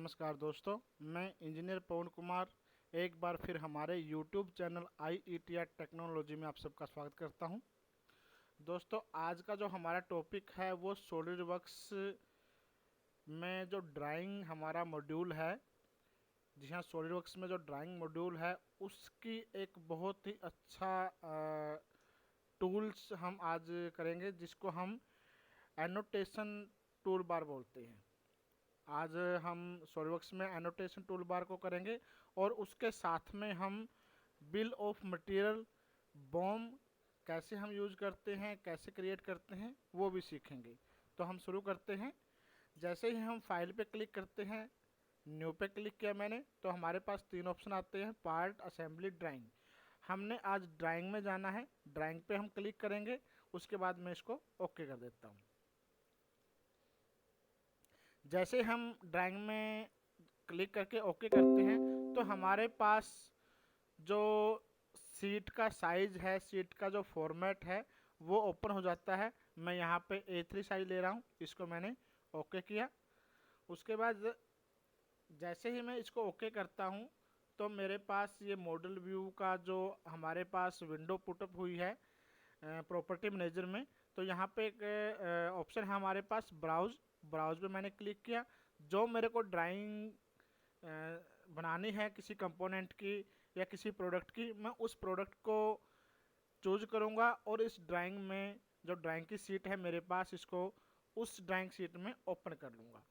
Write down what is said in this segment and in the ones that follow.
नमस्कार दोस्तों, मैं इंजीनियर पवन कुमार एक बार फिर हमारे YouTube चैनल IETR टेक्नोलॉजी में आप सबका स्वागत करता हूं। दोस्तों, आज का जो हमारा टॉपिक है वो सॉलिड वर्क्स में जो ड्राइंग हमारा मॉड्यूल है। जी हाँ, सॉलिड वर्क्स में जो ड्राइंग मॉड्यूल है उसकी एक बहुत ही अच्छा टूल्स हम आज करेंगे, जिसको हम एनोटेशन टूल बार बोलते हैं। आज हम सॉलिडवर्क्स में एनोटेशन टूल बार को करेंगे और उसके साथ में हम बिल ऑफ मटेरियल बॉम कैसे हम यूज करते हैं, कैसे क्रिएट करते हैं, वो भी सीखेंगे। तो हम शुरू करते हैं। जैसे ही हम फाइल पे क्लिक करते हैं, न्यू पे क्लिक किया मैंने, तो हमारे पास तीन ऑप्शन आते हैं, पार्ट, असेंबली, ड्राइंग। हमने आज ड्राइंग में जाना है। ड्राइंग पे हम क्लिक करेंगे, उसके बाद मैं इसको ओके कर देता हूँ। जैसे हम ड्राइंग में क्लिक करके ओके करते हैं तो हमारे पास जो सीट का साइज है, सीट का जो फॉर्मेट है वो ओपन हो जाता है। मैं यहाँ पे A3 साइज ले रहा हूँ, इसको मैंने ओके किया। उसके बाद जैसे ही मैं इसको ओके करता हूँ तो मेरे पास ये मॉडल व्यू का जो हमारे पास विंडो पुटअप हुई है प्रॉपर्टी मैनेजर में, तो यहाँ पे एक ऑप्शन है हमारे पास ब्राउज। ब्राउज पे मैंने क्लिक किया। जो मेरे को ड्राइंग बनानी है किसी कंपोनेंट की या किसी प्रोडक्ट की, मैं उस प्रोडक्ट को चूज करूँगा और इस ड्राइंग में जो ड्राइंग की सीट है मेरे पास, इसको उस ड्राइंग सीट में ओपन कर लूँगा।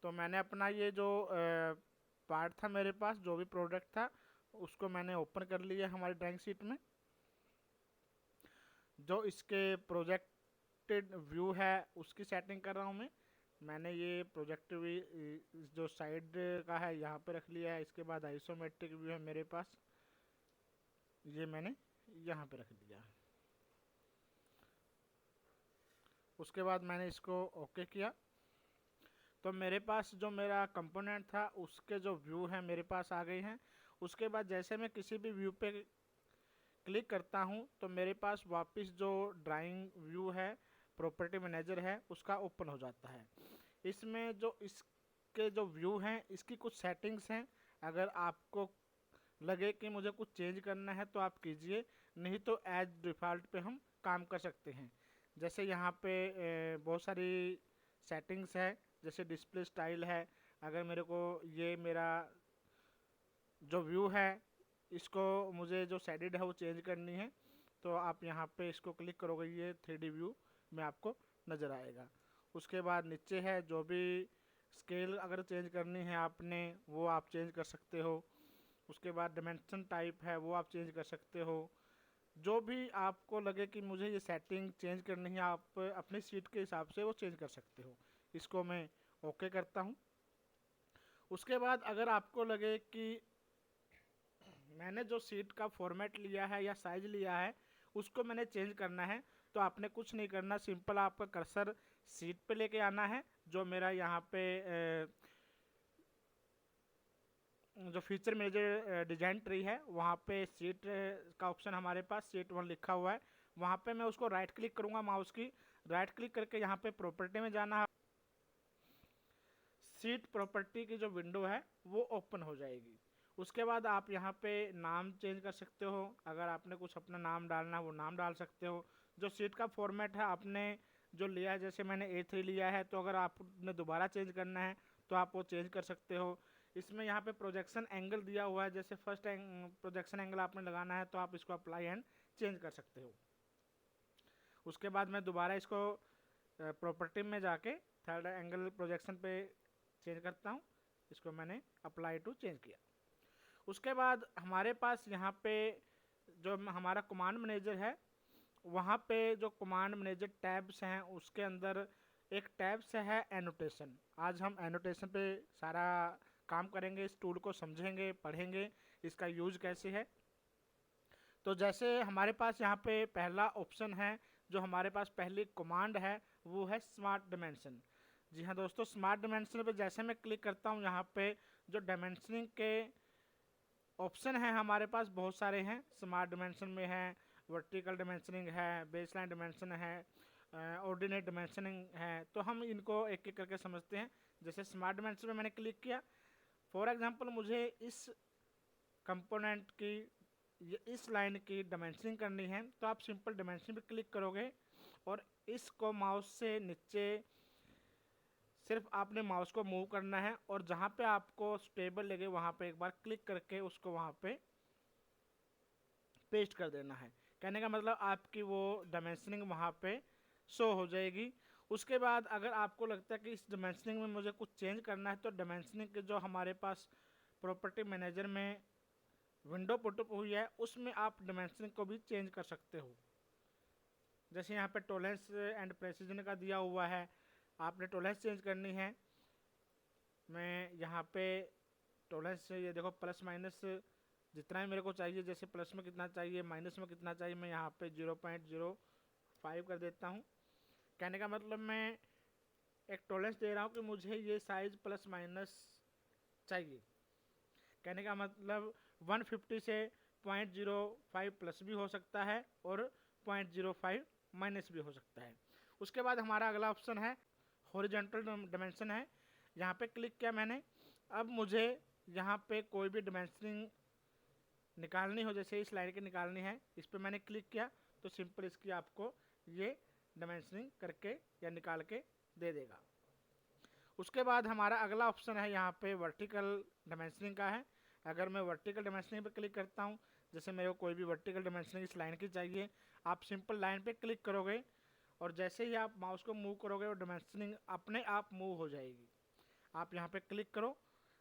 तो मैंने अपना ये जो पार्ट था मेरे पास, जो भी प्रोडक्ट था, उसको मैंने ओपन कर लिया हमारी ड्राइंग सीट में। जो इसके प्रोजेक्टेड व्यू है उसकी सेटिंग कर रहा हूँ मैंने ये प्रोजेक्ट व्यू जो साइड का है यहाँ पे रख लिया है। इसके बाद आइसोमेट्रिक व्यू है मेरे पास, ये मैंने यहाँ पे रख दिया। उसके बाद मैंने इसको ओके किया तो मेरे पास जो मेरा कंपोनेंट था उसके जो व्यू है मेरे पास आ गए हैं। उसके बाद जैसे मैं किसी भी व्यू पे क्लिक करता हूँ तो मेरे पास वापस जो ड्राइंग व्यू है, प्रॉपर्टी मैनेजर है, उसका ओपन हो जाता है। इसमें जो इसके जो व्यू हैं इसकी कुछ सेटिंग्स हैं। अगर आपको लगे कि मुझे कुछ चेंज करना है तो आप कीजिए, नहीं तो एज डिफ़ॉल्ट पे हम काम कर सकते हैं। जैसे यहाँ पे बहुत सारी सेटिंग्स है, जैसे डिस्प्ले स्टाइल है। अगर मेरे को ये मेरा जो व्यू है इसको मुझे जो शेडेड है वो चेंज करनी है, तो आप यहाँ पे इसको क्लिक करोगे, ये 3D व्यू में आपको नज़र आएगा। उसके बाद नीचे है जो भी स्केल अगर चेंज करनी है आपने, वो आप चेंज कर सकते हो। उसके बाद डायमेंशन टाइप है वो आप चेंज कर सकते हो। जो भी आपको लगे कि मुझे ये सेटिंग चेंज करनी है, आप अपनी सीट के हिसाब से वो चेंज कर सकते हो। इसको मैं ओके करता हूँ। उसके बाद अगर आपको लगे कि मैंने जो सीट का फॉर्मेट लिया है या साइज लिया है उसको मैंने चेंज करना है, तो आपने कुछ नहीं करना, सिंपल आपका कर्सर सीट पे लेके आना है। जो मेरा यहाँ पे जो फीचर मैनेजर डिजाइन ट्री है वहाँ पे सीट का ऑप्शन हमारे पास सीट 1 लिखा हुआ है, वहाँ पे मैं उसको राइट क्लिक करूँगा, माउस की राइट क्लिक करके यहाँ पे प्रॉपर्टी में जाना है। सीट प्रॉपर्टी की जो विंडो है वो ओपन हो जाएगी। उसके बाद आप यहाँ पे नाम चेंज कर सकते हो। अगर आपने कुछ अपना नाम डालना है वो नाम डाल सकते हो। जो सीट का फॉर्मेट है आपने जो लिया है, जैसे मैंने A3 लिया है, तो अगर आपने दोबारा चेंज करना है तो आप वो चेंज कर सकते हो। इसमें यहाँ पे प्रोजेक्शन एंगल दिया हुआ है, जैसे फर्स्ट प्रोजेक्शन एंगल आपने लगाना है तो आप इसको अप्लाई एंड चेंज कर सकते हो। उसके बाद मैं दोबारा इसको प्रॉपर्टी में जाके थर्ड एंगल प्रोजेक्शन पे चेंज करता हूँ। इसको मैंने अप्लाई टू चेंज किया। उसके बाद हमारे पास यहाँ पे जो हमारा कमांड मैनेजर है, वहाँ पे जो कमांड मैनेजर टैब्स हैं उसके अंदर एक टैब्स है एनोटेशन। आज हम एनोटेशन पे सारा काम करेंगे, इस टूल को समझेंगे, पढ़ेंगे, इसका यूज कैसे है। तो जैसे हमारे पास यहाँ पे पहला ऑप्शन है, जो हमारे पास पहली कमांड है वो है स्मार्ट डायमेंशन। जी हाँ दोस्तों, स्मार्ट डायमेंशन पे जैसे मैं क्लिक करता हूँ, यहाँ पे जो डायमेंशनिंग के ऑप्शन हैं हमारे पास बहुत सारे हैं। स्मार्ट डायमेंशन में है वर्टिकल डायमेंशनिंग है, बेसलाइन डायमेंशन है, ऑर्डिनेट डायमेंशनिंग है। तो हम इनको एक एक करके समझते हैं। जैसे स्मार्ट डायमेंशन में मैंने क्लिक किया, फॉर एग्जांपल मुझे इस कंपोनेंट की इस लाइन की डायमेंशनिंग करनी है, तो आप सिंपल डायमेंशन पे क्लिक करोगे और इसको माउस से नीचे सिर्फ आपने माउस को मूव करना है और जहाँ पे आपको स्टेबल लगे वहाँ पे एक बार क्लिक करके उसको वहाँ पे पेस्ट कर देना है। कहने का मतलब आपकी वो डायमेंशनिंग वहाँ पे शो हो जाएगी। उसके बाद अगर आपको लगता है कि इस डायमेंशनिंग में मुझे कुछ चेंज करना है, तो डायमेंशनिंग के जो हमारे पास प्रॉपर्टी मैनेजर में विंडो पुटअप हुई है उसमें आप डायमेंशनिंग को भी चेंज कर सकते हो। जैसे यहाँ पे टॉलरेंस एंड प्रेसिजन का दिया हुआ है, आपने टॉलरेंस चेंज करनी है। मैं यहाँ पे टॉलरेंस ये देखो प्लस माइनस जितना ही मेरे को चाहिए, जैसे प्लस में कितना चाहिए माइनस में कितना चाहिए, मैं यहाँ पे 0.05 कर देता हूँ। कहने का मतलब मैं एक टॉलरेंस दे रहा हूँ कि मुझे ये साइज प्लस माइनस चाहिए। कहने का मतलब 150 से 0.05 प्लस भी हो सकता है और 0.05 माइनस भी हो सकता है। उसके बाद हमारा अगला ऑप्शन है हॉरिजॉन्टल डायमेंशन है। यहाँ पे क्लिक किया मैंने। अब मुझे यहाँ पे कोई भी डायमेंशनिंग निकालनी हो, जैसे इस लाइन की निकालनी है, इस पर मैंने क्लिक किया तो सिंपल इसकी आपको ये डायमेंशनिंग करके या निकाल के दे देगा। उसके बाद हमारा अगला ऑप्शन है यहाँ पे वर्टिकल डायमेंशनिंग का है। अगर मैं वर्टिकल डायमेंशनिंग पे क्लिक करता हूँ, जैसे मेरे को कोई भी वर्टिकल डायमेंशनिंग इस लाइन की चाहिए, आप सिंपल लाइन पे क्लिक करोगे और जैसे ही आप माउस को मूव करोगे वो डायमेंशनिंग अपने आप मूव हो जाएगी। आप यहाँ पे क्लिक करो,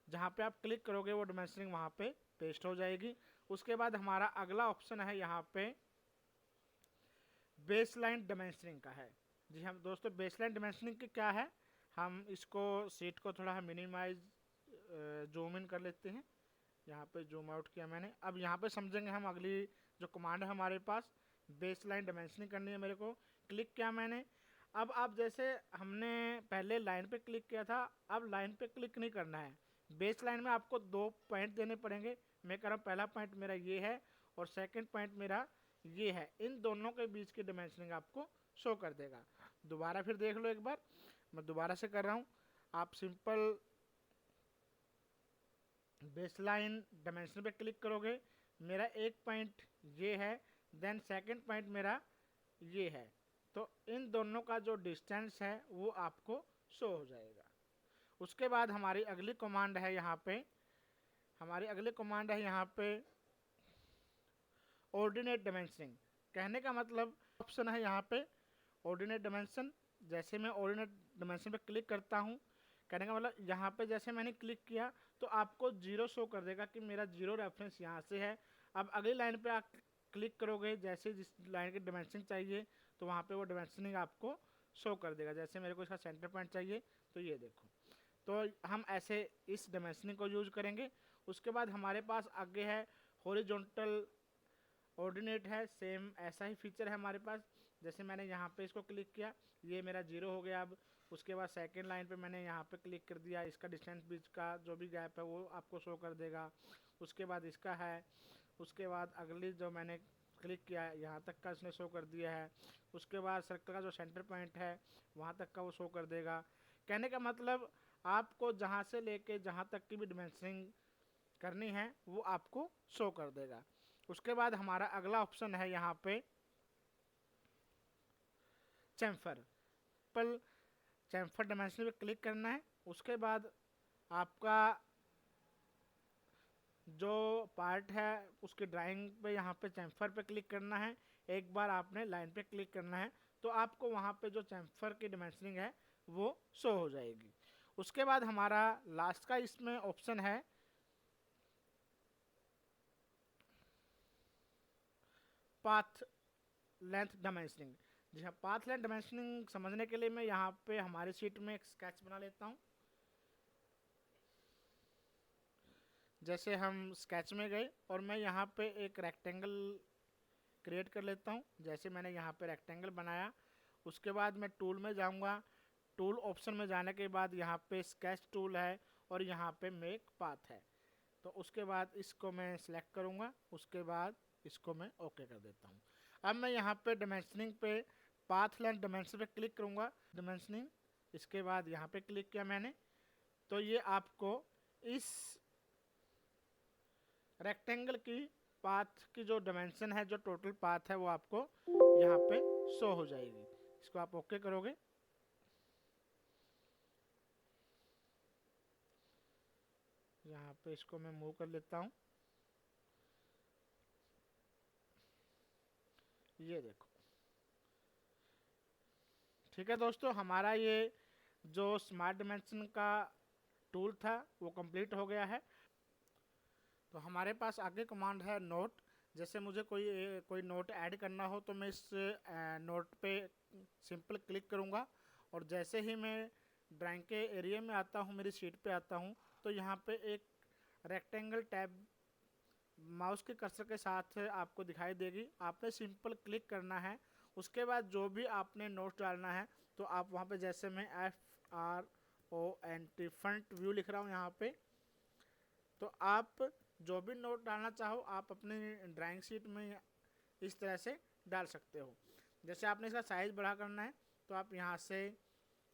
जहाँ पे आप क्लिक करोगे वो डायमेंशनिंग वहाँ पे पेस्ट हो जाएगी। उसके बाद हमारा अगला ऑप्शन है यहाँ पे बेसलाइन डायमेंशनिंग का है। जी हाँ दोस्तों, बेसलाइन डायमेंशनिंग की क्या है, हम इसको सीट को थोड़ा मिनिमाइज जूम इन कर लेते हैं। यहाँ पे जूम आउट किया मैंने। अब यहाँ पे समझेंगे हम अगली जो कमांड है हमारे पास, बेसलाइन डायमेंशनिंग करनी है मेरे को। क्लिक किया मैंने। अब आप जैसे हमने पहले लाइन पे क्लिक किया था, अब लाइन पे क्लिक नहीं करना है। बेस लाइन में आपको 2 पॉइंट देने पड़ेंगे। मैं कह रहा हूँ पहला पॉइंट मेरा ये है और सेकंड पॉइंट मेरा ये है। इन दोनों के बीच की डायमेंशनिंग आपको शो कर देगा। दोबारा फिर देख लो एक बार, मैं दोबारा से कर रहा हूँ। आप सिंपल बेसलाइन डायमेंशन पे क्लिक करोगे, मेरा एक पॉइंट ये है, देन सेकंड पॉइंट मेरा ये है, तो इन दोनों का जो डिस्टेंस है वो आपको शो हो जाएगा। उसके बाद हमारी अगली कमांड है यहाँ पे, ऑर्डिनेट डायमेंशनिंग। कहने का मतलब ऑप्शन है यहाँ पे ऑर्डिनेट डायमेंशन। जैसे मैं ऑर्डिनेट डायमेंशन पे क्लिक करता हूँ, कहने का मतलब यहाँ पे जैसे मैंने क्लिक किया तो आपको 0 शो कर देगा कि मेरा 0 रेफरेंस यहाँ से है। अब अगली लाइन पे आप क्लिक करोगे, जैसे जिस लाइन की डायमेंशनिंग चाहिए तो वहाँ पे वो डायमेंशनिंग आपको शो कर देगा। जैसे मेरे को इसका सेंटर पॉइंट चाहिए तो ये देखो, तो हम ऐसे इस डायमेंशनिंग को यूज करेंगे। उसके बाद हमारे पास आगे है हॉरिजॉन्टल ऑर्डिनेट है, सेम ऐसा ही फीचर है हमारे पास। जैसे मैंने यहाँ पे इसको क्लिक किया, ये मेरा 0 हो गया। अब उसके बाद सेकंड लाइन पे मैंने यहाँ पे क्लिक कर दिया, इसका डिस्टेंस बीच का जो भी गैप है वो आपको शो कर देगा। उसके बाद इसका है, उसके बाद अगली जो मैंने क्लिक किया यहाँ तक का इसने शो कर दिया है। उसके बाद सर्कल का जो सेंटर पॉइंट है वहाँ तक का वो शो कर देगा। कहने का मतलब आपको जहाँ से लेके जहाँ तक की भी डायमेंशनिंग करनी है वो आपको शो कर देगा। उसके बाद हमारा अगला ऑप्शन है यहाँ पे चैम्फर। पल चैम्फर डायमेंशन पे क्लिक करना है। उसके बाद आपका जो पार्ट है उसकी ड्राइंग पे यहाँ पे चैम्फर पे क्लिक करना है। एक बार आपने लाइन पे क्लिक करना है तो आपको वहाँ पे जो चैम्फर की डायमेंशनिंग है वो शो हो जाएगी। उसके बाद हमारा लास्ट का इसमें ऑप्शन है पाथ लेंथ डायमेंशनिंग। जी हाँ, पाथ लेंथ डायमेंशनिंग समझने के लिए मैं यहाँ पे हमारी शीट में एक स्केच बना लेता हूँ। जैसे हम स्केच में गए और मैं यहाँ पे एक रेक्टेंगल क्रिएट कर लेता हूँ। जैसे मैंने यहाँ पे रेक्टेंगल बनाया, उसके बाद मैं टूल में जाऊँगा। टूल ऑप्शन में जाने के बाद यहाँ पे स्केच टूल है और यहाँ पे मेक पाथ है, तो उसके बाद इसको मैं सिलेक्ट करूँगा। उसके बाद इसको मैं ओके कर देता हूँ। अब मैं यहाँ पे डायमेंशनिंग पे पाथ लेंथ डायमेंशन पे क्लिक करूँगा, डायमेंशनिंग। इसके बाद यहाँ पे क्लिक किया मैंने। तो ये आपको इस रेक्टेंगल की पाथ की जो डायमेंशन है, जो टोटल पाथ है, वो आपको यहाँ पे शो हो जाएगी। इसको आप ओके करोगे। यहाँ पे इसको मैं मूव कर लेता हूँ। ये देखो, ठीक है दोस्तों, हमारा ये जो स्मार्ट डायमेंशन का टूल था वो कंप्लीट हो गया है। तो हमारे पास आगे कमांड है नोट। जैसे मुझे कोई नोट ऐड करना हो तो मैं इस नोट पे सिंपल क्लिक करूँगा, और जैसे ही मैं ड्राइंग के एरिया में आता हूँ, मेरी शीट पे आता हूँ, तो यहाँ पे एक रेक्टेंगल टैब माउस के कर्सर के साथ आपको दिखाई देगी। आपने सिंपल क्लिक करना है। उसके बाद जो भी आपने नोट डालना है, तो आप वहाँ पे, जैसे मैं FRONT फ्रंट व्यू लिख रहा हूँ यहाँ पे, तो आप जो भी नोट डालना चाहो आप अपनी ड्राइंग शीट में इस तरह से डाल सकते हो। जैसे आपने इसका साइज़ बड़ा करना है, तो आप यहाँ से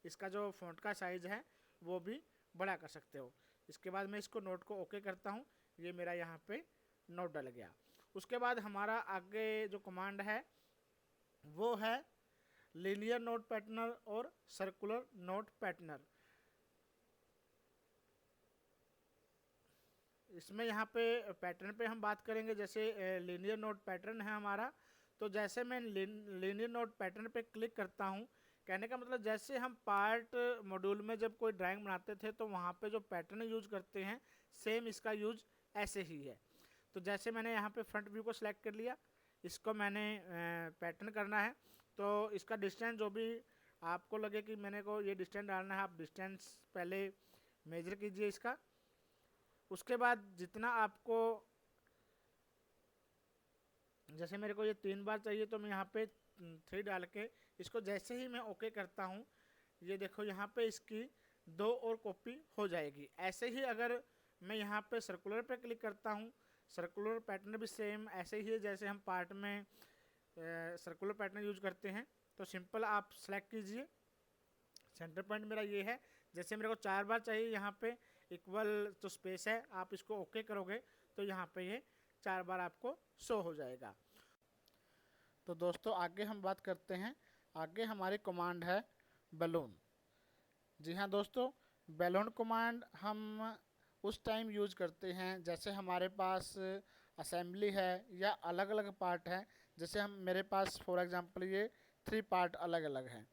इसका जो फ़ॉन्ट का साइज़ है वो भी बड़ा कर सकते हो। इसके बाद मैं इसको नोट को ओके करता हूँ। ये मेरा यहाँ पे नोट डल गया। उसके बाद हमारा आगे जो कमांड है वो है लीनियर नोट पैटर्नर और सर्कुलर नोट पैटर्नर। इसमें यहाँ पे पैटर्न पे हम बात करेंगे। जैसे लीनियर नोट पैटर्न है हमारा, तो जैसे मैं लीनियर नोट पैटर्न पे क्लिक करता हूँ, कहने का मतलब जैसे हम पार्ट मॉड्यूल में जब कोई ड्राइंग बनाते थे तो वहाँ पे जो पैटर्न यूज करते हैं, सेम इसका यूज ऐसे ही है। तो जैसे मैंने यहाँ पे फ्रंट व्यू को सिलेक्ट कर लिया, इसको मैंने पैटर्न करना है, तो इसका डिस्टेंस जो भी आपको लगे कि मैंने को ये डिस्टेंस डालना है, आप डिस्टेंस पहले मेजर कीजिए इसका। उसके बाद जितना आपको, जैसे मेरे को ये 3 बार चाहिए तो मैं यहाँ पे 3 डाल के इसको जैसे ही मैं ओके करता हूँ, ये देखो यहाँ पे इसकी 2 और कॉपी हो जाएगी। ऐसे ही अगर मैं यहाँ पे सर्कुलर पे क्लिक करता हूँ, सर्कुलर पैटर्न भी सेम ऐसे ही है जैसे हम पार्ट में सर्कुलर पैटर्न यूज करते हैं। तो सिंपल आप सेलेक्ट कीजिए, सेंटर पॉइंट मेरा ये है। जैसे मेरे को 4 बार चाहिए, यहाँ पे इक्वल जो स्पेस है आप इसको ओके करोगे तो यहाँ पे ये 4 बार आपको शो हो जाएगा। तो दोस्तों आगे हम बात करते हैं। आगे हमारी कमांड है बैलून। जी हाँ दोस्तों, बैलून कमांड हम उस टाइम यूज करते हैं जैसे हमारे पास असेंबली है या अलग अलग पार्ट है। जैसे हम मेरे पास फॉर एग्जांपल ये 3 पार्ट अलग अलग हैं,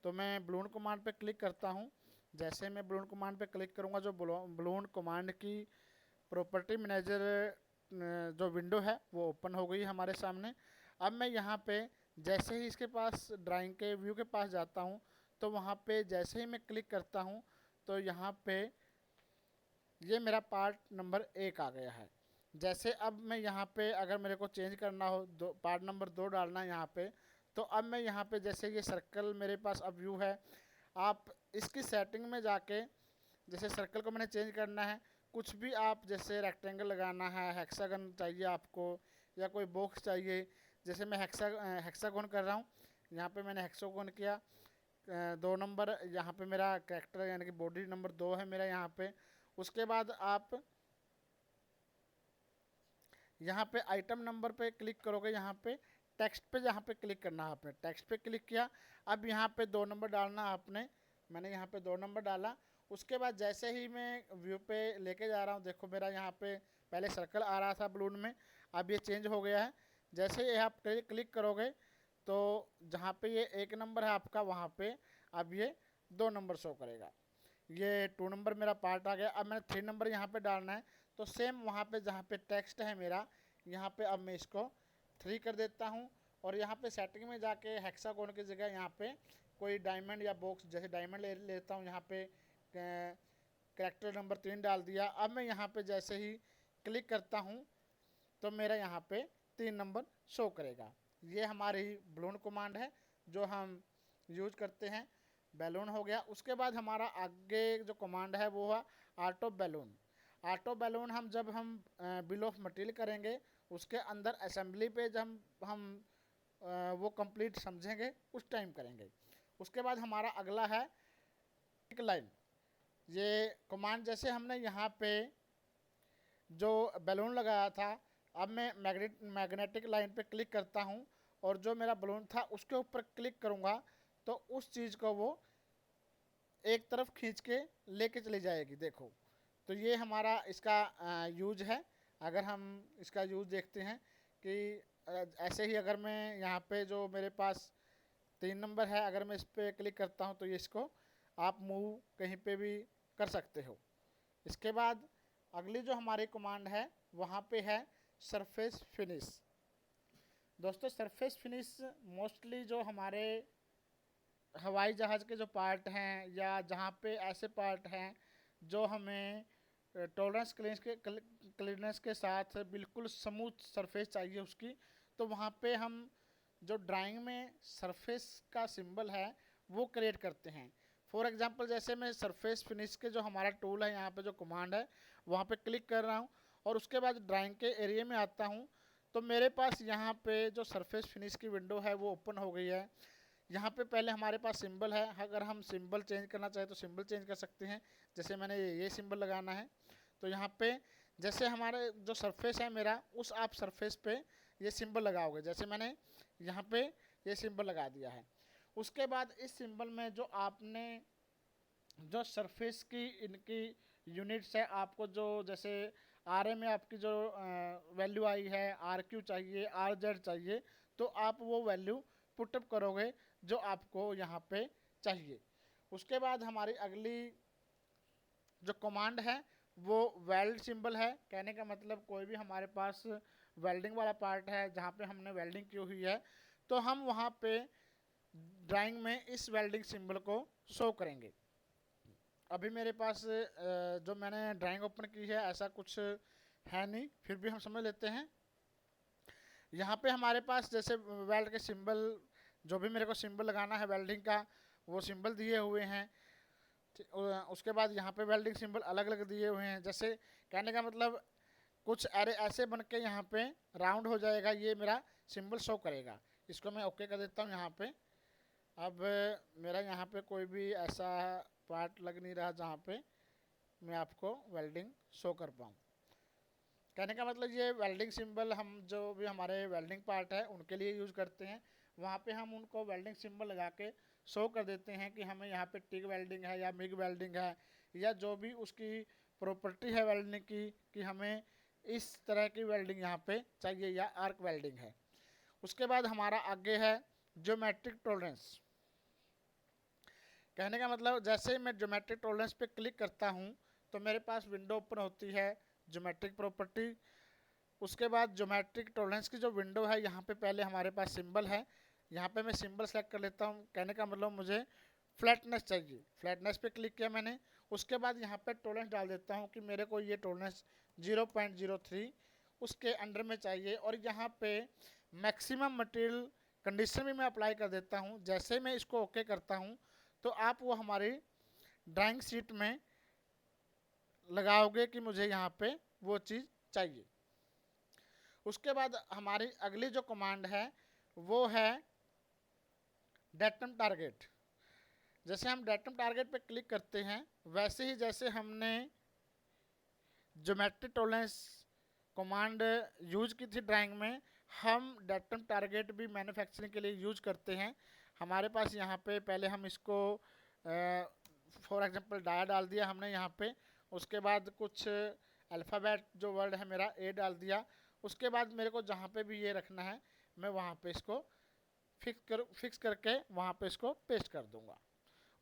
तो मैं बलून कमांड पे क्लिक करता हूँ। जैसे मैं बलून कमांड पे क्लिक करूँगा, जो बलून कमांड की प्रॉपर्टी मैनेजर जो विंडो है वो ओपन हो गई हमारे सामने। अब मैं यहाँ पे जैसे ही इसके पास ड्राइंग के व्यू के पास जाता हूँ, तो वहाँ पे जैसे ही मैं क्लिक करता हूँ तो यहाँ पे ये मेरा पार्ट नंबर 1 आ गया है। जैसे अब मैं यहाँ पे अगर मेरे को चेंज करना हो, पार्ट नंबर 2 डालना है यहाँ पे, तो अब मैं यहाँ पे जैसे ये सर्कल मेरे पास अब व्यू है, आप इसकी सेटिंग में जाके जैसे सर्कल को मैंने चेंज करना है, कुछ भी आप जैसे रेक्टेंगल लगाना है, हेक्सागन चाहिए आपको या कोई बॉक्स चाहिए। जैसे मैं हेक्सागोन कर रहा हूँ, यहाँ पे मैंने हेक्सागोन किया। 2 नंबर यहाँ पे मेरा कैरेक्टर यानी कि बॉडी नंबर 2 है मेरा यहाँ पे। उसके बाद आप यहाँ पे आइटम नंबर पे क्लिक करोगे, यहाँ पे टेक्स्ट पे यहाँ पे क्लिक करना है आपने। टेक्स्ट पे क्लिक किया, अब यहाँ पे 2 नंबर डालना आपने। मैंने यहाँ पे 2 नंबर डाला। उसके बाद जैसे ही मैं व्यू पे लेके जा रहा हूँ, देखो मेरा यहाँ पे पहले सर्कल आ रहा था बलून में, अब ये चेंज हो गया है। जैसे ही आप क्लिक करोगे तो जहाँ पे ये 1 नंबर है आपका, वहाँ पे अब ये 2 नंबर शो करेगा। ये 2 नंबर मेरा पार्ट आ गया। अब मैंने 3 नंबर यहाँ पे डालना है, तो सेम वहाँ पे जहाँ पे टेक्स्ट है मेरा, यहाँ पे अब मैं इसको 3 कर देता हूँ। और यहाँ पे सेटिंग में जाके हेक्सागोन की जगह यहाँ पे कोई डायमंड या बॉक्स, जैसे डायमंड लेता हूँ, यहाँ पे कैरेक्टर नंबर 3 डाल दिया। अब मैं यहाँ पे जैसे ही क्लिक करता हूँ तो मेरा यहाँ पे 3 नंबर शो करेगा। ये हमारी बलून कमांड है जो हम यूज करते हैं। बैलून हो गया। उसके बाद हमारा आगे जो कमांड है वो है ऑटो बैलून। ऑटो बैलून हम जब हम बिल ऑफ मटेरियल करेंगे, उसके अंदर असेंबली पे जब हम वो कंप्लीट समझेंगे उस टाइम करेंगे। उसके बाद हमारा अगला है टिक लाइन। ये कमांड जैसे हमने यहाँ पे जो बैलून लगाया था, अब मैं मैग्नेटिक लाइन पे क्लिक करता हूँ और जो मेरा बलून था उसके ऊपर क्लिक करूँगा तो उस चीज़ को वो एक तरफ खींच के लेके चली जाएगी। देखो, तो ये हमारा इसका यूज है। अगर हम इसका यूज देखते हैं कि ऐसे ही अगर मैं यहाँ पे जो मेरे पास 3 नंबर है, अगर मैं इस पर क्लिक करता हूँ तो ये इसको आप मूव कहीं पे भी कर सकते हो। इसके बाद अगली जो हमारी कमांड है वहाँ पे है सरफेस फिनिश। दोस्तों, सरफेस फिनिश मोस्टली जो हमारे हवाई जहाज़ के जो पार्ट हैं या जहाँ पे ऐसे पार्ट हैं जो हमें टॉलरेंस क्लीननेस के साथ बिल्कुल स्मूथ सरफेस चाहिए उसकी, तो वहाँ पे हम जो ड्राइंग में सरफेस का सिंबल है वो क्रिएट करते हैं। फॉर एग्जांपल, जैसे मैं सरफेस फिनिश के जो हमारा टूल है, यहाँ पे जो कमांड है वहाँ पे क्लिक कर रहा हूँ और उसके बाद ड्राइंग के एरिया में आता हूँ तो मेरे पास यहाँ पे जो सरफेस फिनिश की विंडो है वो ओपन हो गई है। यहाँ पे पहले हमारे पास सिंबल है, अगर हम सिंबल चेंज करना चाहें तो सिंबल चेंज कर सकते हैं। जैसे मैंने ये सिंबल लगाना है तो यहाँ पे जैसे हमारे जो सरफेस है मेरा, उस आप सरफेस पे ये सिंबल लगाओगे। जैसे मैंने यहाँ पे ये सिंबल लगा दिया है। उसके बाद इस सिंबल में जो आपने जो सरफेस की इनकी यूनिट्स है, आपको जो जैसे आर ए में आपकी जो वैल्यू आई है, आर क्यू चाहिए, आर जेड चाहिए, तो आप वो वैल्यू पुटअप करोगे जो आपको यहाँ पे चाहिए। उसके बाद हमारी अगली जो कमांड है वो वेल्ड सिंबल है। कहने का मतलब कोई भी हमारे पास वेल्डिंग वाला पार्ट है जहाँ पे हमने वेल्डिंग की हुई है तो हम वहाँ पे ड्राइंग में इस वेल्डिंग सिंबल को शो करेंगे। अभी मेरे पास जो मैंने ड्राइंग ओपन की है ऐसा कुछ है नहीं, फिर भी हम समझ लेते हैं। यहाँ पे हमारे पास जैसे वेल्ड के सिंबल, जो भी मेरे को सिंबल लगाना है वेल्डिंग का, वो सिंबल दिए हुए हैं। उसके बाद यहाँ पे वेल्डिंग सिंबल अलग अलग दिए हुए हैं। जैसे कहने का मतलब कुछ एरे ऐसे बन के यहाँ पे राउंड हो जाएगा, ये मेरा सिंबल शो करेगा। इसको मैं ओके कर देता हूँ यहाँ पे। अब मेरा यहाँ पे कोई भी ऐसा पार्ट लग नहीं रहा जहाँ पे मैं आपको वेल्डिंग शो कर पाऊँ। कहने का मतलब ये वेल्डिंग सिंबल हम जो भी हमारे वेल्डिंग पार्ट है उनके लिए यूज़ करते हैं। वहाँ पे हम उनको वेल्डिंग सिंबल लगा के शो कर देते हैं कि हमें यहाँ पे टिग वेल्डिंग है या मिग वेल्डिंग है या जो भी उसकी प्रॉपर्टी है वेल्डिंग की, कि हमें इस तरह की वेल्डिंग यहाँ पे चाहिए या आर्क वेल्डिंग है। उसके बाद हमारा आगे है ज्योमेट्रिक टॉलरेंस। कहने का मतलब जैसे मैं ज्योमेट्रिक टॉलरेंस पे क्लिक करता हूँ तो मेरे पास विंडो ओपन होती है ज्योमेट्रिक प्रॉपर्टी। उसके बाद ज्योमेट्रिक टॉलरेंस की जो विंडो है यहाँ पे पहले हमारे पास सिंबल है, यहाँ पे मैं सिंबल सेलेक्ट कर लेता हूँ। कहने का मतलब मुझे फ्लैटनेस चाहिए, फ्लैटनेस पे क्लिक किया मैंने। उसके बाद यहाँ पे टॉलरेंस डाल देता हूँ कि मेरे को ये टॉलरेंस 0.03 उसके अंडर में चाहिए और यहाँ पे मैक्सिमम मटेरियल कंडीशन भी मैं अप्लाई कर देता हूँ। जैसे मैं इसको ओके करता हूँ तो आप वो हमारी ड्राइंग शीट में लगाओगे कि मुझे यहाँ पे वो चीज़ चाहिए। उसके बाद हमारी अगली जो कमांड है वो है डेटम टारगेट। जैसे हम डेटम टारगेट पे क्लिक करते हैं वैसे ही जैसे हमने ज्योमेट्रिक टॉलरेंस कमांड यूज की थी ड्राइंग में, हम डेटम टारगेट भी मैन्युफैक्चरिंग के लिए यूज करते हैं। हमारे पास यहाँ पे पहले हम इसको फॉर एग्जांपल डाया डाल दिया हमने यहाँ पे। उसके बाद कुछ अल्फ़ाबेट जो वर्ड है मेरा ए डाल दिया। उसके बाद मेरे को जहाँ पे भी ये रखना है मैं वहाँ पे इसको फिक्स करके वहाँ पे इसको पेस्ट कर दूँगा।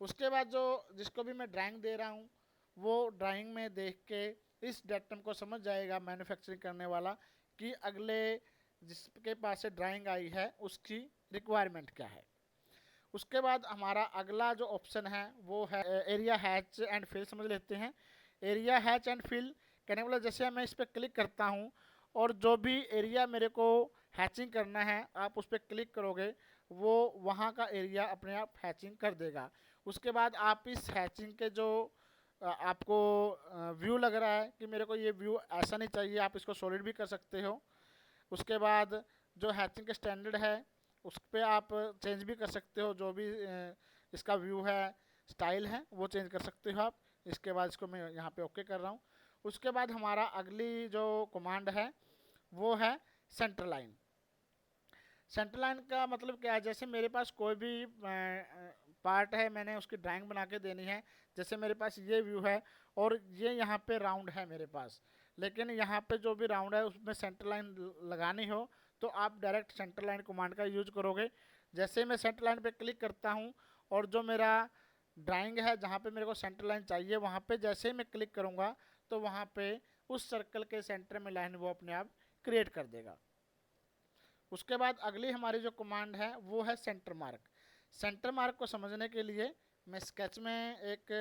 उसके बाद जो जिसको भी मैं ड्राइंग दे रहा हूँ वो ड्राइंग में देख के इस डेटम को समझ जाएगा मैन्युफैक्चरिंग करने वाला कि अगले जिसके पास से ड्राइंग आई है उसकी रिक्वायरमेंट क्या है। उसके बाद हमारा अगला जो ऑप्शन है वो है एरिया हैच एंड फिल। समझ लेते हैं एरिया हैच एंड फिल। कहने वाला जैसे मैं इस पर क्लिक करता हूँ और जो भी एरिया मेरे को हैचिंग करना है आप उस पर क्लिक करोगे वो वहाँ का एरिया अपने आप हैचिंग कर देगा। उसके बाद आप इस हैचिंग के जो आपको व्यू लग रहा है कि मेरे को ये व्यू ऐसा नहीं चाहिए, आप इसको सॉलिड भी कर सकते हो। उसके बाद जो हैचिंग के स्टैंडर्ड है उस पर आप चेंज भी कर सकते हो, जो भी इसका व्यू है स्टाइल है वो चेंज कर सकते हो आप। इसके बाद इसको मैं यहाँ पे ओके कर रहा हूँ। उसके बाद हमारा अगली जो कमांड है वो है सेंटर लाइन। सेंटर लाइन का मतलब क्या है, जैसे मेरे पास कोई भी पार्ट है, मैंने उसकी ड्राइंग बना के देनी है। जैसे मेरे पास ये व्यू है और ये यहाँ पे राउंड है मेरे पास, लेकिन यहाँ पे जो भी राउंड है उसमें सेंटर लाइन लगानी हो तो आप डायरेक्ट सेंटर लाइन कमांड का यूज करोगे। जैसे मैं सेंटर लाइन पे क्लिक करता हूँ और जो मेरा ड्राइंग है जहाँ पे मेरे को सेंटर लाइन चाहिए वहाँ पे जैसे ही मैं क्लिक करूँगा तो वहाँ पे उस सर्कल के सेंटर में लाइन वो अपने आप क्रिएट कर देगा। उसके बाद अगली हमारी जो कमांड है वो है सेंटर मार्क। सेंटर मार्क को समझने के लिए मैं स्केच में एक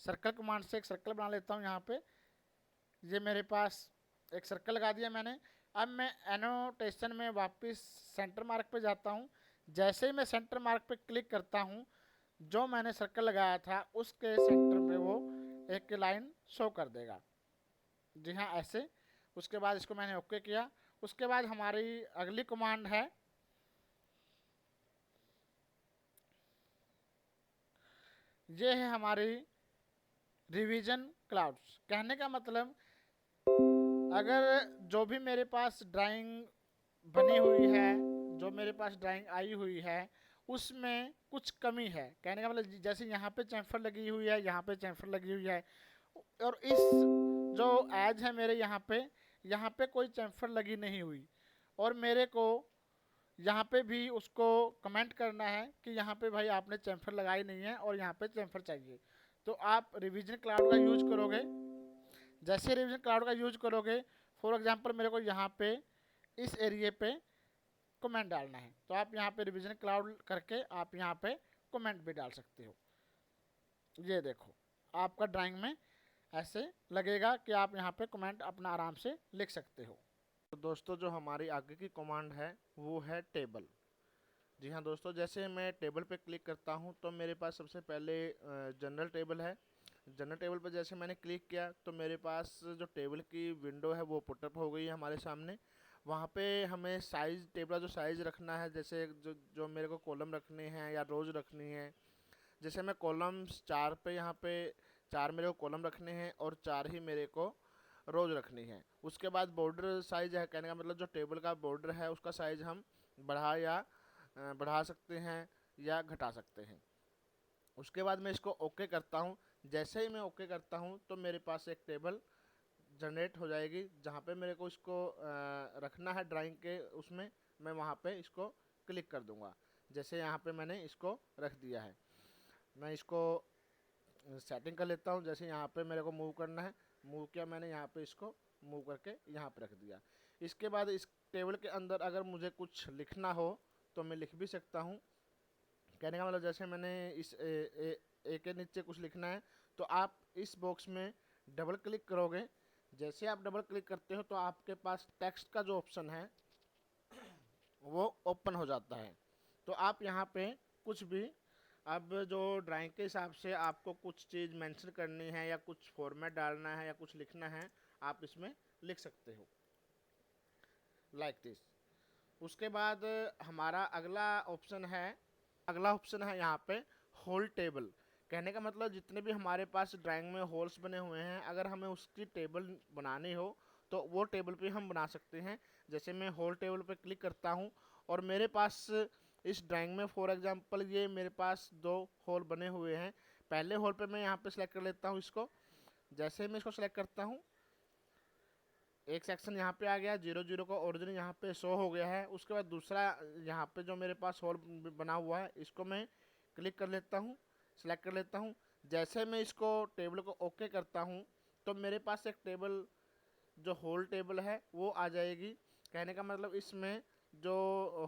सर्कल कमांड से एक सर्कल बना लेता हूँ। यहाँ पे ये मेरे पास एक सर्कल लगा दिया मैंने। अब मैं एनोटेशन में वापस सेंटर मार्क पे जाता हूँ। जैसे ही मैं सेंटर मार्क पे क्लिक करता हूँ जो मैंने सर्कल लगाया था उसके सेंटर पे वो एक लाइन शो कर देगा। जी हाँ, ऐसे। उसके बाद इसको मैंने ओके किया। उसके बाद हमारी अगली कमांड है ये है हमारी रिवीजन क्लाउड्स। कहने का मतलब अगर जो भी मेरे पास ड्राइंग बनी हुई है, जो मेरे पास ड्राइंग आई हुई है उसमें कुछ कमी है, कहने का मतलब जैसे यहाँ पे चैम्फर लगी हुई है, यहाँ पे चैम्फर लगी हुई है और इस जो एज है मेरे यहाँ पे कोई चैम्फर लगी नहीं हुई और मेरे को यहाँ पे भी उसको कमेंट करना है कि यहाँ पे भाई आपने चैम्फर लगाई नहीं है और यहाँ पे चैम्फर चाहिए। तो आप रिवीजन क्लाउड का यूज करोगे। जैसे रिवीजन क्लाउड का यूज करोगे, फॉर एग्जांपल मेरे को यहाँ पे इस एरिया पे कमेंट डालना है तो आप यहाँ पे रिवीजन क्लाउड करके आप यहाँ पे कमेंट भी डाल सकते हो। ये देखो आपका ड्राइंग में ऐसे लगेगा कि आप यहाँ पे कमेंट अपना आराम से लिख सकते हो। तो दोस्तों जो हमारी आगे की कमांड है वो है टेबल। जी हाँ दोस्तों, जैसे मैं टेबल पे क्लिक करता हूँ तो मेरे पास सबसे पहले जनरल टेबल है। जनरल टेबल पर जैसे मैंने क्लिक किया तो मेरे पास जो टेबल की विंडो है वो पुटअप हो गई है हमारे सामने। वहाँ पे हमें साइज, टेबल का जो साइज़ रखना है, जैसे जो जो मेरे को कॉलम रखने हैं या रोज़ रखनी है। जैसे मैं कॉलम्स 4 पे, यहाँ पे 4 मेरे को कॉलम रखने हैं और 4 ही मेरे को रोज रखनी है। उसके बाद बॉर्डर साइज है, कहने का मतलब जो टेबल का बॉर्डर है उसका साइज हम बढ़ा सकते हैं या घटा सकते हैं। उसके बाद मैं इसको ओके करता हूँ। जैसे ही मैं ओके करता हूँ तो मेरे पास एक टेबल जनरेट हो जाएगी जहाँ पे मेरे को इसको रखना है ड्राइंग के उसमें। मैं वहाँ पे इसको क्लिक कर दूँगा। जैसे यहाँ पे मैंने इसको रख दिया है, मैं इसको सेटिंग कर लेता हूँ। जैसे यहाँ पे मेरे को मूव करना है, मूव किया मैंने, यहाँ पे इसको मूव करके यहाँ पे रख दिया। इसके बाद इस टेबल के अंदर अगर मुझे कुछ लिखना हो तो मैं लिख भी सकता हूँ। कहने का मतलब जैसे मैंने इस ए के नीचे कुछ लिखना है तो आप इस बॉक्स में डबल क्लिक करोगे। जैसे आप डबल क्लिक करते हो तो आपके पास टेक्स्ट का जो ऑप्शन है वो ओपन हो जाता है। तो आप यहाँ पे कुछ भी, अब जो ड्राइंग के हिसाब से आपको कुछ चीज़ मेंशन करनी है या कुछ फॉर्मेट डालना है या कुछ लिखना है, आप इसमें लिख सकते हो लाइक दिस। उसके बाद हमारा अगला ऑप्शन है यहाँ पे होल टेबल। कहने का मतलब जितने भी हमारे पास ड्राइंग में होल्स बने हुए हैं, अगर हमें उसकी टेबल बनानी हो तो वो टेबल पे हम बना सकते हैं। जैसे मैं होल टेबल पे क्लिक करता हूँ और मेरे पास इस ड्राइंग में फॉर एग्जांपल ये मेरे पास 2 होल बने हुए हैं। पहले होल पे मैं यहाँ पे सिलेक्ट कर लेता हूँ इसको। जैसे ही मैं इसको सिलेक्ट करता हूँ एक सेक्शन यहाँ पे आ गया, 0 0 का ओरिजिन यहाँ पे शो हो गया है। उसके बाद दूसरा यहाँ पे जो मेरे पास होल बना हुआ है इसको मैं क्लिक कर लेता हूँ, सिलेक्ट कर लेता हूँ। जैसे मैं इसको टेबल को ओके करता हूँ तो मेरे पास एक टेबल जो होल टेबल है वो आ जाएगी। कहने का मतलब इसमें जो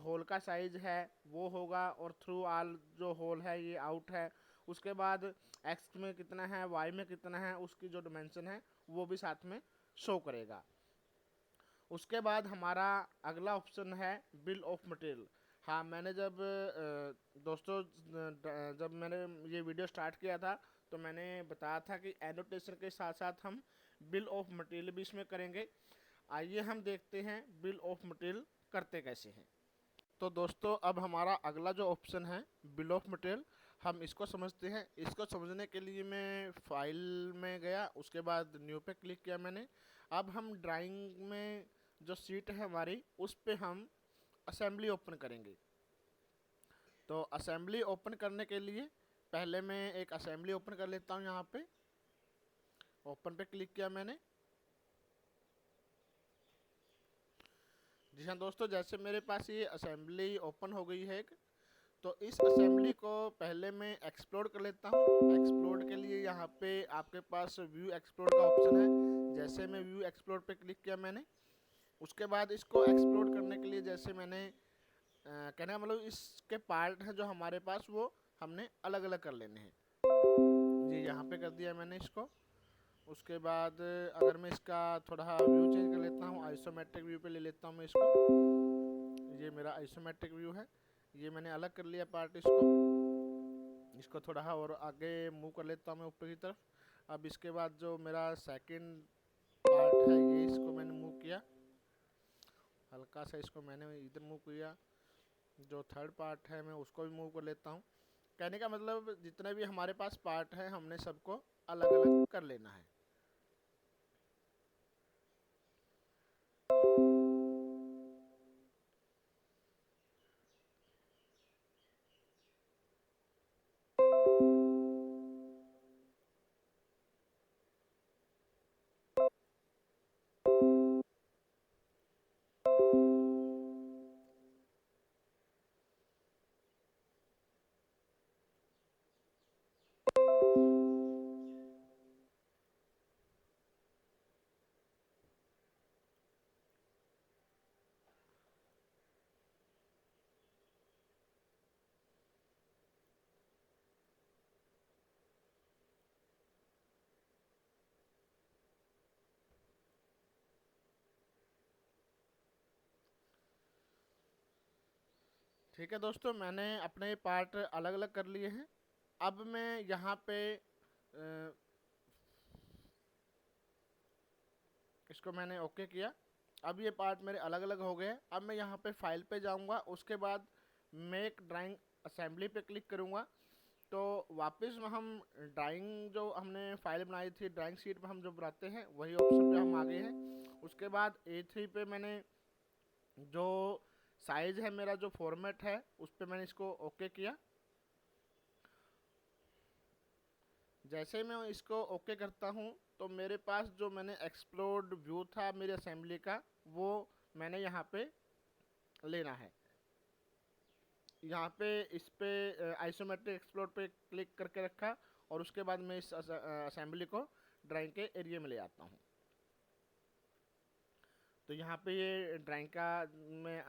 होल का साइज है वो होगा और थ्रू ऑल जो होल है ये आउट है। उसके बाद एक्स में कितना है, वाई में कितना है, उसकी जो डिमेंशन है वो भी साथ में शो करेगा। उसके बाद हमारा अगला ऑप्शन है बिल ऑफ मटेरियल। हाँ, मैंने जब दोस्तों जब मैंने ये वीडियो स्टार्ट किया था तो मैंने बताया था कि एनोटेशन के साथ साथ हम बिल ऑफ मटेरियल भी इसमें करेंगे। आइए हम देखते हैं बिल ऑफ मटेरियल करते कैसे हैं। तो दोस्तों अब हमारा अगला जो ऑप्शन है बिल ऑफ मटेरियल, हम इसको समझते हैं। इसको समझने के लिए मैं फाइल में गया, उसके बाद न्यू पे क्लिक किया मैंने। अब हम ड्राइंग में जो शीट है हमारी, उस पे हम असेंबली ओपन करेंगे। तो असेंबली ओपन करने के लिए पहले मैं एक असेंबली ओपन कर लेता हूँ। यहाँ पे ओपन पे क्लिक किया मैंने। जी हाँ दोस्तों, जैसे मेरे पास ये असेंबली ओपन हो गई है एक, तो इस असेंबली को पहले मैं एक्सप्लोर कर लेता हूँ। एक्सप्लोर के लिए यहाँ पे आपके पास व्यू एक्सप्लोर का ऑप्शन है। जैसे मैं व्यू एक्सप्लोर पे क्लिक किया मैंने, उसके बाद इसको एक्सप्लोर करने के लिए जैसे मैंने कहने का मतलब इसके पार्ट हैं जो हमारे पास, वो हमने अलग अलग कर लेने हैं। जी यहाँ पे कर दिया मैंने इसको। उसके बाद अगर मैं इसका थोड़ा व्यू चेंज कर लेता हूँ, आइसोमेट्रिक व्यू पे ले लेता हूँ मैं इसको। ये मेरा आइसोमेट्रिक व्यू है, ये मैंने अलग कर लिया पार्ट इसको थोड़ा और आगे मूव कर लेता हूँ मैं ऊपर की तरफ। अब इसके बाद जो मेरा सेकंड पार्ट है, ये इसको मैंने मूव किया, हल्का सा इसको मैंने इधर मूव किया। जो थर्ड पार्ट है मैं उसको भी मूव कर लेता हूँ। कहने का मतलब जितने भी हमारे पास पार्ट है हमने सबको अलग अलग कर लेना है। ठीक है दोस्तों, मैंने अपने पार्ट अलग अलग कर लिए हैं। अब मैं यहाँ पे इसको मैंने ओके किया। अब ये पार्ट मेरे अलग अलग हो गए। अब मैं यहाँ पे फाइल पे जाऊँगा, उसके बाद मेक ड्राइंग असेंबली पे क्लिक करूँगा। तो वापस में हम ड्राइंग जो हमने फाइल बनाई थी, ड्राइंग शीट में हम जो बनाते हैं वही ऑप्शन पे हम आ गए हैं। उसके बाद A3 पे मैंने जो साइज़ है मेरा, जो फॉर्मेट है, उस पर मैंने इसको ओके किया। जैसे मैं इसको ओके करता हूँ तो मेरे पास जो मैंने एक्सप्लोर्ड व्यू था मेरे असेंबली का, वो मैंने यहाँ पे लेना है। यहाँ पे इस पे आइसोमेट्रिक एक्सप्लोर पे क्लिक करके रखा, और उसके बाद मैं इस असेंबली को ड्राइंग के एरिया में ले आता हूँ। तो यहाँ पे ये ड्राइंग का में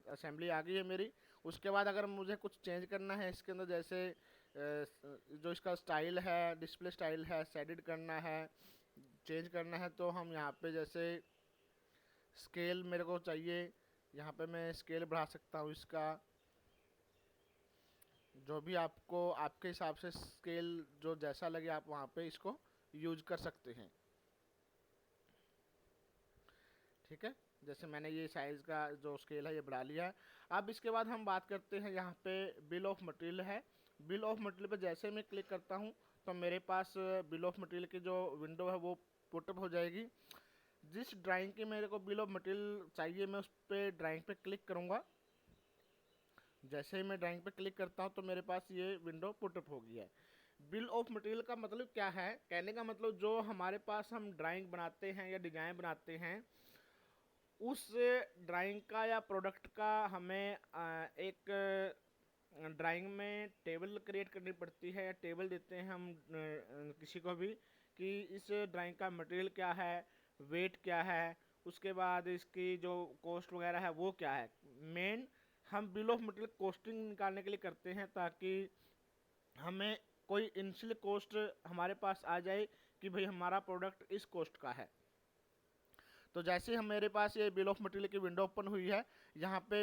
असेंबली आ गई है मेरी। उसके बाद अगर मुझे कुछ चेंज करना है इसके अंदर, जैसे जो इसका स्टाइल है, डिस्प्ले स्टाइल है, सेडिट करना है, चेंज करना है, तो हम यहाँ पे जैसे स्केल मेरे को चाहिए, यहाँ पे मैं स्केल बढ़ा सकता हूँ इसका। जो भी आपको आपके हिसाब से स्केल जो जैसा लगे आप वहाँ पे इसको यूज कर सकते हैं। ठीक है, जैसे मैंने ये साइज़ का जो स्केल है ये बढ़ा लिया है। अब इसके बाद हम बात करते हैं, यहाँ पे बिल ऑफ मटेरियल है। बिल ऑफ मटेरियल पे जैसे मैं क्लिक करता हूँ तो मेरे पास बिल ऑफ मटेरियल की जो विंडो है वो पुटअप हो जाएगी। जिस ड्राइंग की मेरे को बिल ऑफ मटेरियल चाहिए, मैं उस पर ड्राइंग पे क्लिक करूँगा। जैसे ही मैं ड्राइंग पे क्लिक करता हूँ तो मेरे पास ये विंडो पुटअप हो गई है। बिल ऑफ मटेरियल का मतलब क्या है? कहने का मतलब जो हमारे पास हम ड्राइंग बनाते हैं या डिज़ाइन बनाते हैं, उस ड्राइंग का या प्रोडक्ट का हमें एक ड्राइंग में टेबल क्रिएट करनी पड़ती है, या टेबल देते हैं हम किसी को भी कि इस ड्राइंग का मटेरियल क्या है, वेट क्या है, उसके बाद इसकी जो कॉस्ट वगैरह है वो क्या है। मेन हम बिल ऑफ मटेरियल कॉस्टिंग निकालने के लिए करते हैं, ताकि हमें कोई इनिशियल कॉस्ट हमारे पास आ जाए कि भाई हमारा प्रोडक्ट इस कॉस्ट का है। तो जैसे हम मेरे पास ये बिल ऑफ मटेरियल की विंडो ओपन हुई है, यहाँ पे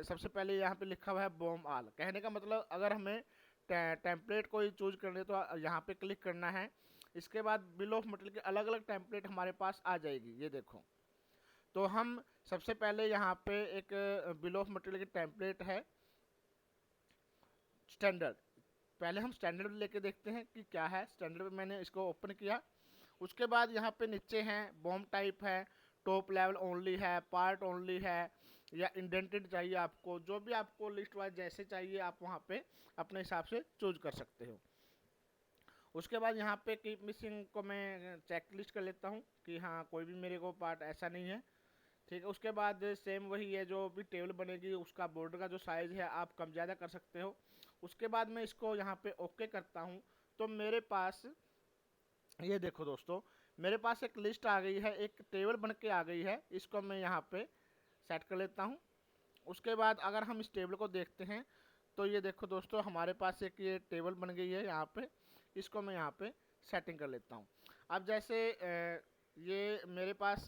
सबसे पहले यहाँ पे लिखा हुआ है बॉम आल। कहने का मतलब अगर हमें टेम्पलेट कोई चूज करने तो यहाँ पे क्लिक करना है। इसके बाद बिल ऑफ मटेरियल की अलग अलग टेम्पलेट हमारे पास आ जाएगी, ये देखो। तो हम सबसे पहले यहाँ पे एक बिल ऑफ मटेरियल की टेम्पलेट है स्टैंडर्ड, पहले हम स्टैंडर्ड लेके देखते हैं कि क्या है। स्टैंडर्ड मैंने इसको ओपन किया। उसके बाद यहाँ पे नीचे हैं बॉम्ब टाइप है, टॉप लेवल ओनली है, पार्ट ओनली है, या इंडेंटेड चाहिए आपको। जो भी आपको लिस्ट वाइज जैसे चाहिए आप वहाँ पे अपने हिसाब से चूज कर सकते हो। उसके बाद यहाँ पे कीप मिसिंग को मैं चेक लिस्ट कर लेता हूँ कि हाँ कोई भी मेरे को पार्ट ऐसा नहीं है, ठीक है। उसके बाद सेम वही है, जो भी टेबल बनेगी उसका बॉर्डर का जो साइज़ है आप कम ज़्यादा कर सकते हो। उसके बाद मैं इसको यहाँ पे ओके करता हूँ। तो मेरे पास ये देखो दोस्तों, मेरे पास एक लिस्ट आ गई है, एक टेबल बन के आ गई है। इसको मैं यहाँ पे सेट कर लेता हूँ। उसके बाद अगर हम इस टेबल को देखते हैं तो ये देखो दोस्तों, हमारे पास एक ये टेबल बन गई है यहाँ पे। इसको मैं यहाँ पे सेटिंग कर लेता हूँ। अब जैसे ये मेरे पास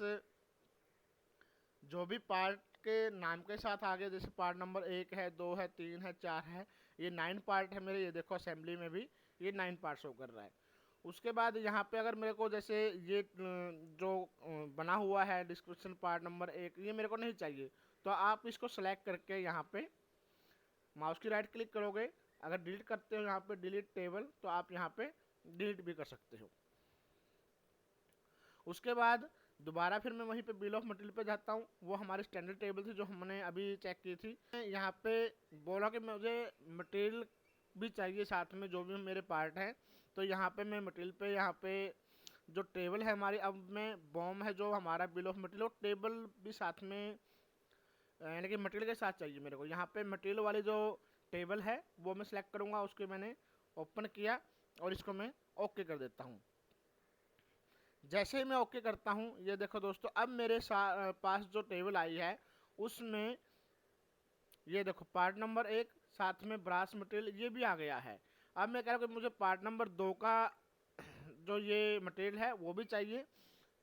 जो भी पार्ट के नाम के साथ आगे, जैसे पार्ट नंबर 1 है, 2 है, 3 है, 4 है, ये 9 पार्ट है मेरे। ये देखो असेंबली में भी ये 9 पार्ट शो कर रहा है। उसके बाद यहाँ पे अगर मेरे को जैसे ये जो बना हुआ है डिस्क्रिप्शन पार्ट नंबर 1, ये मेरे को नहीं चाहिए, तो आप इसको सेलेक्ट करके यहाँ पे माउस की राइट क्लिक करोगे। अगर डिलीट करते हो यहाँ पे डिलीट टेबल, तो आप यहाँ पे डिलीट भी कर सकते हो। उसके बाद दोबारा फिर मैं वहीं पे बिल ऑफ मटेरियल पे जाता हूँ। वो हमारी स्टैंडर्ड टेबल थी जो हमने अभी चेक की थी। यहाँ पे बोला कि मुझे मटेरियल भी चाहिए साथ में, जो भी मेरे पार्ट हैं। तो यहाँ पे मैं मटेरियल पे, यहाँ पे जो टेबल है हमारी, अब मैं बॉम है जो हमारा बिल ऑफ मटेरियल, और टेबल भी साथ में, यानी कि मटेरियल के साथ चाहिए मेरे को। यहाँ पे मटेरियल वाली जो टेबल है वो मैं सिलेक्ट करूँगा। उसके मैंने ओपन किया और इसको मैं ओके कर देता हूँ। जैसे ही मैं ओके करता हूँ, ये देखो दोस्तों, अब मेरे पास जो टेबल आई है उसमें ये देखो पार्ट नंबर 1 साथ में ब्रास मटेरियल ये भी आ गया है। अब मैं कह रहा हूँ कि मुझे पार्ट नंबर 2 का जो ये मटेरियल है वो भी चाहिए।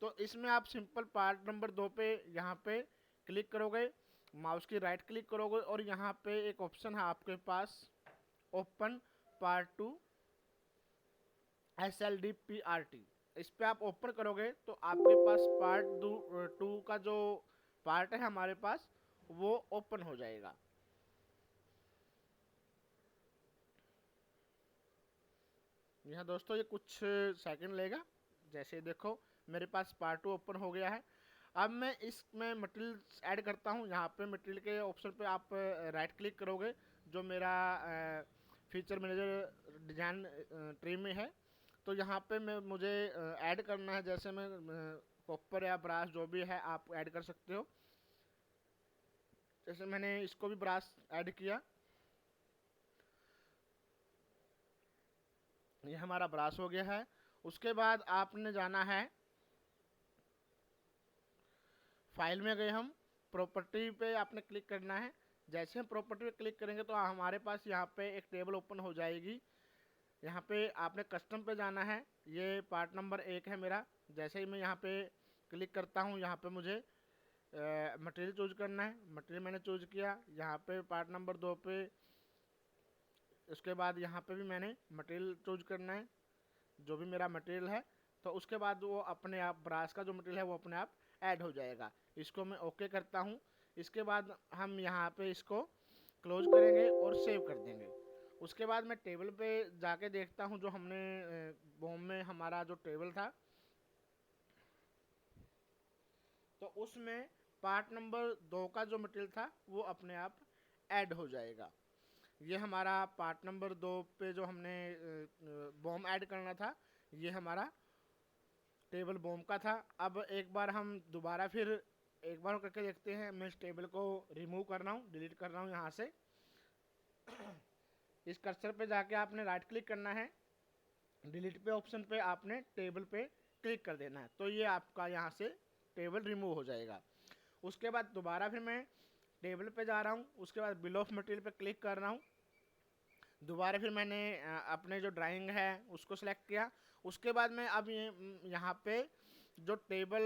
तो इसमें आप सिंपल पार्ट नंबर 2 पे यहाँ पे क्लिक करोगे, माउस की राइट क्लिक करोगे, और यहाँ पे एक ऑप्शन है आपके पास ओपन पार्ट 2 SLDPRT। इस पे आप ओपन करोगे तो आपके पास पार्ट 2 का जो पार्ट है हमारे पास वो ओपन हो जाएगा। यहाँ दोस्तों ये कुछ सेकंड लेगा। जैसे देखो मेरे पास पार्ट 2 ओपन हो गया है। अब मैं इसमें मटेरियल ऐड करता हूँ। यहाँ पे मटेरियल के ऑप्शन पे आप राइट क्लिक करोगे, जो मेरा फीचर मैनेजर डिजाइन ट्री में है। तो यहाँ पे मुझे ऐड करना है, जैसे मैं कॉपर या ब्रास जो भी है आप ऐड कर सकते हो। जैसे मैंने इसको भी ब्रास ऐड किया, ये हमारा ब्रास हो गया है। उसके बाद आपने जाना है फाइल में गए, हम प्रॉपर्टी पे आपने क्लिक करना है। जैसे हम प्रॉपर्टी पे क्लिक करेंगे तो हमारे पास यहाँ पे एक टेबल ओपन हो जाएगी। यहाँ पे आपने कस्टम पे जाना है। ये पार्ट नंबर 1 है मेरा। जैसे ही मैं यहाँ पे क्लिक करता हूँ, यहाँ पे मुझे मटेरियल चूज करना है। मटेरियल मैंने चूज किया। यहाँ पे पार्ट नंबर 2 पे, उसके बाद यहाँ पे भी मैंने मटेरियल चूज करना है, जो भी मेरा मटेरियल है। तो उसके बाद वो अपने आप ब्रास का जो मटेरियल है वो अपने आप ऐड हो जाएगा। इसको मैं ओके करता हूँ। इसके बाद हम यहाँ पे इसको क्लोज करेंगे और सेव कर देंगे। उसके बाद मैं टेबल पे जाके देखता हूँ, जो हमने बॉम में हमारा जो टेबल था, तो उसमें पार्ट नंबर 2 का जो मटेरियल था वो अपने आप ऐड हो जाएगा। ये हमारा पार्ट नंबर 2 पे जो हमने बॉम ऐड करना था, ये हमारा टेबल बॉम का था। अब एक बार हम दोबारा फिर एक बार करके देखते हैं। मैं इस टेबल को रिमूव कर रहा हूँ, डिलीट कर रहा हूँ यहाँ से। इस कर्सर पे जाके आपने राइट क्लिक करना है, डिलीट पे ऑप्शन पे आपने टेबल पे क्लिक कर देना है। तो ये आपका यहाँ से टेबल रिमूव हो जाएगा। उसके बाद दोबारा फिर मैं टेबल पे जा रहा हूँ। उसके बाद बिल ऑफ मटेरियल पे क्लिक कर रहा हूँ। दोबारा फिर मैंने अपने जो ड्राइंग है उसको सिलेक्ट किया। उसके बाद मैं अब यहाँ पे जो टेबल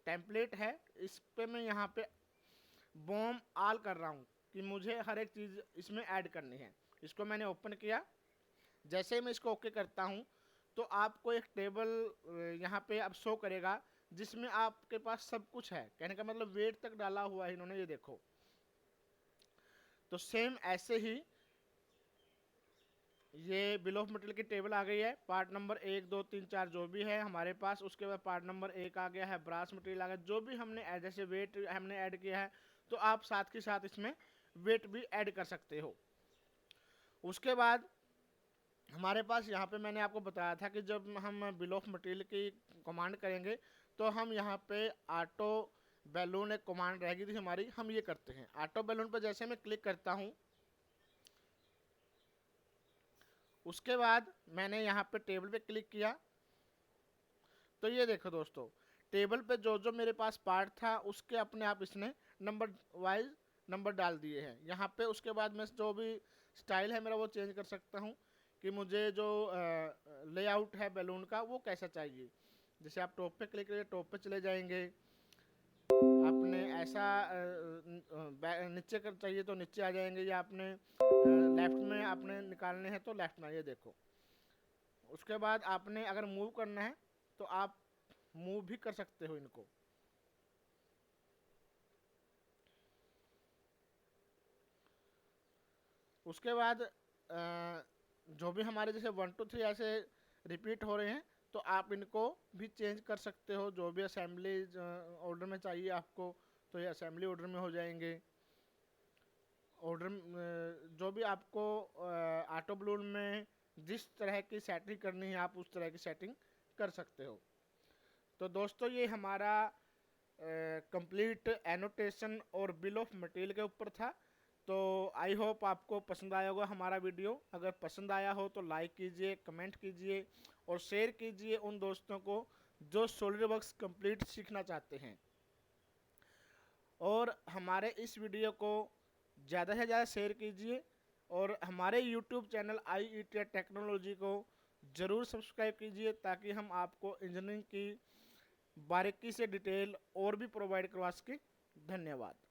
टेम्पलेट है इस पे मैं यहाँ पे बॉम ऑल कर रहा हूँ कि मुझे हर एक चीज़ इसमें ऐड करनी है। इसको मैंने ओपन किया। जैसे ही मैं इसको ओके करता हूँ तो आपको एक टेबल यहाँ पे अब शो करेगा जिसमें आपके पास सब कुछ है। कहने का मतलब वेट तक डाला हुआ है इन्होंने, ये देखो। तो सेम ऐसे ही ये बिल ऑफ मटेरियल की टेबल आ गई है, पार्ट नंबर 1 2 3 4 जो भी है हमारे पास। उसके बाद पार्ट नंबर 1 आ गया है, ब्रास मटेरियल आ गया, जो भी हमने जैसे वेट हमने ऐड किया है, तो आप साथ के साथ इसमें वेट भी ऐड कर सकते हो। उसके बाद हमारे पास यहाँ पे मैंने आपको बताया था कि जब हम बिल ऑफ मटेरियल की कमांड करेंगे तो हम यहाँ पे ऑटो बैलून एक कमांड रहेगी थी हमारी, हम ये करते हैं। ऑटो बैलून पर जैसे मैं क्लिक करता हूँ, उसके बाद मैंने यहाँ पे टेबल पे क्लिक किया, तो ये देखो दोस्तों, टेबल पे जो जो मेरे पास पार्ट था उसके अपने आप इसने नंबर वाइज नंबर डाल दिए हैं यहाँ पे। उसके बाद मैं जो भी स्टाइल है मेरा वो चेंज कर सकता हूँ कि मुझे जो लेआउट है बैलून का वो कैसा चाहिए। जैसे आप टॉप पे क्लिक करिए, टॉप पे चले जाएंगे। आपने ऐसा नीचे कर चाहिए तो नीचे आ जाएंगे, या आपने लेफ्ट में आपने निकालने हैं तो लेफ्ट में, ये देखो। उसके बाद आपने अगर मूव करना है तो आप मूव भी कर सकते हो इनको। उसके बाद जो भी हमारे जैसे 1 2 3 ऐसे रिपीट हो रहे हैं तो आप इनको भी चेंज कर सकते हो। जो भी असेंबली ऑर्डर में चाहिए आपको तो ये असेंबली ऑर्डर में हो जाएंगे। ऑर्डर जो भी आपको ऑटो बलून में जिस तरह की सेटिंग करनी है आप उस तरह की सेटिंग कर सकते हो। तो दोस्तों ये हमारा कंप्लीट एनोटेशन और बिल ऑफ मटेरियल के ऊपर था। तो आई होप आपको पसंद आया होगा हमारा वीडियो। अगर पसंद आया हो तो लाइक कीजिए, कमेंट कीजिए और शेयर कीजिए उन दोस्तों को जो सॉलिडवर्क्स कंप्लीट सीखना चाहते हैं। और हमारे इस वीडियो को ज़्यादा से ज़्यादा शेयर कीजिए और हमारे यूट्यूब चैनल IETA टेक्नोलॉजी को ज़रूर सब्सक्राइब कीजिए ताकि हम आपको इंजीनियरिंग की बारीकी से डिटेल और भी प्रोवाइड करवा सकें। धन्यवाद।